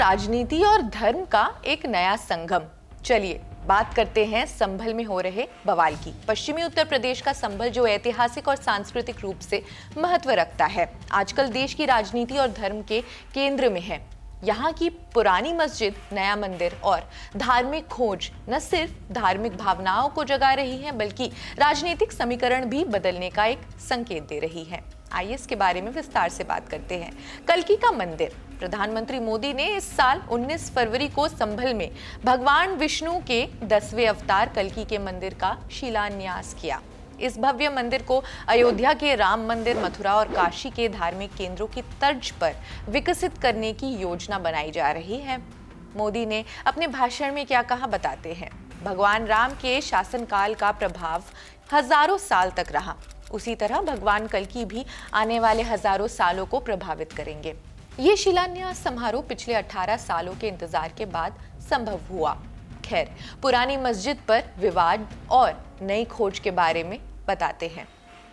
राजनीति और धर्म का एक नया संगम। चलिए बात करते हैं संभल में हो रहे बवाल की। पश्चिमी उत्तर प्रदेश का संभल जो ऐतिहासिक और सांस्कृतिक रूप से महत्व रखता है, आजकल देश की राजनीति और धर्म के केंद्र में है। यहाँ की पुरानी मस्जिद, नया मंदिर और धार्मिक खोज न सिर्फ धार्मिक भावनाओं को जगा रही है, बल्कि राजनीतिक समीकरण भी बदलने का एक संकेत दे रही है। आइए इसके बारे में विस्तार से बात करते हैं। कल्की का मंदिर। प्रधानमंत्री मोदी ने इस साल 19 फरवरी को संभल में भगवान विष्णु के 10वें अवतार कल्की के मंदिर का शिलान्यास किया। इस भव्य मंदिर को अयोध्या के राम मंदिर, मथुरा और काशी के धार्मिक केंद्रों की तर्ज पर विकसित करने की योजना बनाई जा रही है। मोदी ने अपने भाषण में क्या कहा, बताते हैं। भगवान राम के शासनकाल का प्रभाव हजारों साल तक रहा, उसी तरह भगवान कल्की भी आने वाले हजारों सालों को प्रभावित करेंगे। ये शिलान्यास समारोह पिछले 18 सालों के इंतजार के बाद संभव हुआ। खैर, पुरानी मस्जिद पर विवाद और नई खोज के बारे में बताते हैं।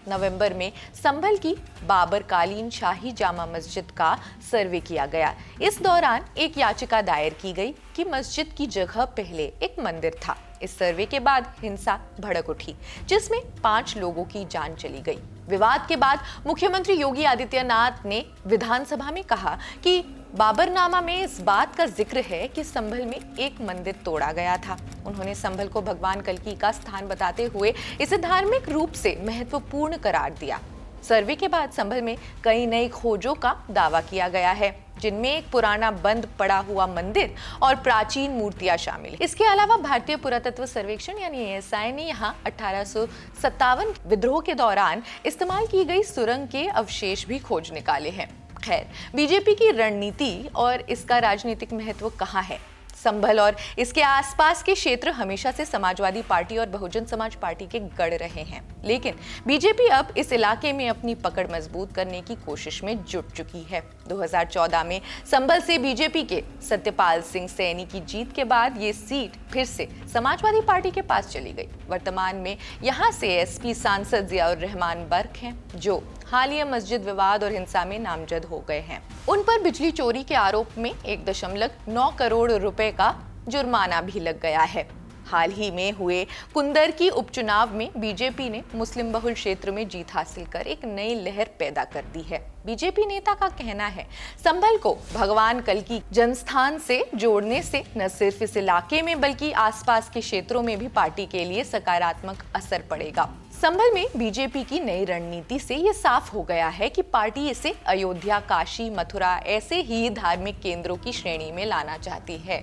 नवंबर में संभल की बाबर कालीन शाही जामा मस्जिद का सर्वे किया गया। इस दौरान एक याचिका दायर की गई कि मस्जिद की जगह पहले एक मंदिर था। इस सर्वे के बाद हिंसा भड़क उठी, जिसमें 5 लोगों की जान चली गई। विवाद के बाद मुख्यमंत्री योगी आदित्यनाथ ने विधानसभा में कहा कि बाबरनामा में इस बात का जिक्र है कि संभल में एक मंदिर तोड़ा गया था। उन्होंने संभल को भगवान कल्की का स्थान बताते हुए इसे धार्मिक रूप से महत्वपूर्ण करार दिया। सर्वे के बाद संभल में कई नई खोजों का दावा किया गया है, जिनमें एक पुराना बंद पड़ा हुआ मंदिर और प्राचीन मूर्तियां शामिल हैं। इसके अलावा भारतीय पुरातत्व सर्वेक्षण यानी ASI ने यहाँ 1857 विद्रोह के दौरान इस्तेमाल की गई सुरंग के अवशेष भी खोज निकाले हैं। खैर, बीजेपी की रणनीति और इसका राजनीतिक महत्व कहाँ है? संभल और इसके आसपास के क्षेत्र हमेशा से समाजवादी पार्टी और बहुजन समाज पार्टी के गढ़ रहे हैं, लेकिन बीजेपी अब इस इलाके में अपनी पकड़ मजबूत करने की कोशिश में जुट चुकी है। 2014 में संभल से बीजेपी के सत्यपाल सिंह सैनी की जीत के बाद ये सीट फिर से समाजवादी पार्टी के पास चली गई। वर्तमान में यहाँ से SP सांसद जियाउर रहमान बर्क हैं, जो हालिया मस्जिद विवाद और हिंसा में नामजद हो गए हैं। उन पर बिजली चोरी के आरोप में 1.9 करोड़ रुपए का जुर्माना भी लग गया है। हाल ही में हुए कुंदर की उपचुनाव में बीजेपी ने मुस्लिम बहुल क्षेत्र में जीत हासिल कर एक नई लहर पैदा कर दी है। बीजेपी नेता का कहना है, संभल को भगवान कल्की जनस्थान से जोड़ने से न सिर्फ इस इलाके में बल्कि आसपास के क्षेत्रों में भी पार्टी के लिए सकारात्मक असर पड़ेगा। संभल में बीजेपी की नई रणनीति से ये साफ हो गया है कि पार्टी इसे अयोध्या, काशी, मथुरा ऐसे ही धार्मिक केंद्रों की श्रेणी में लाना चाहती है।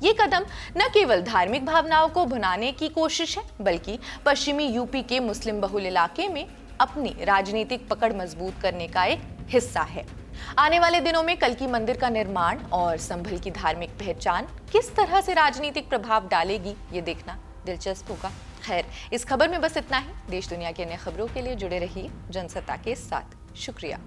ये कदम न केवल धार्मिक भावनाओं को भुनाने की कोशिश है, बल्कि पश्चिमी यूपी के मुस्लिम बहुल इलाके में अपनी राजनीतिक पकड़ मजबूत करने का एक हिस्सा है। आने वाले दिनों में कल्की मंदिर का निर्माण और संभल की धार्मिक पहचान किस तरह से राजनीतिक प्रभाव डालेगी, ये देखना दिलचस्प होगा। खैर, इस खबर में बस इतना ही। देश दुनिया की अन्य खबरों के लिए जुड़े रहिए जनसत्ता के साथ। शुक्रिया।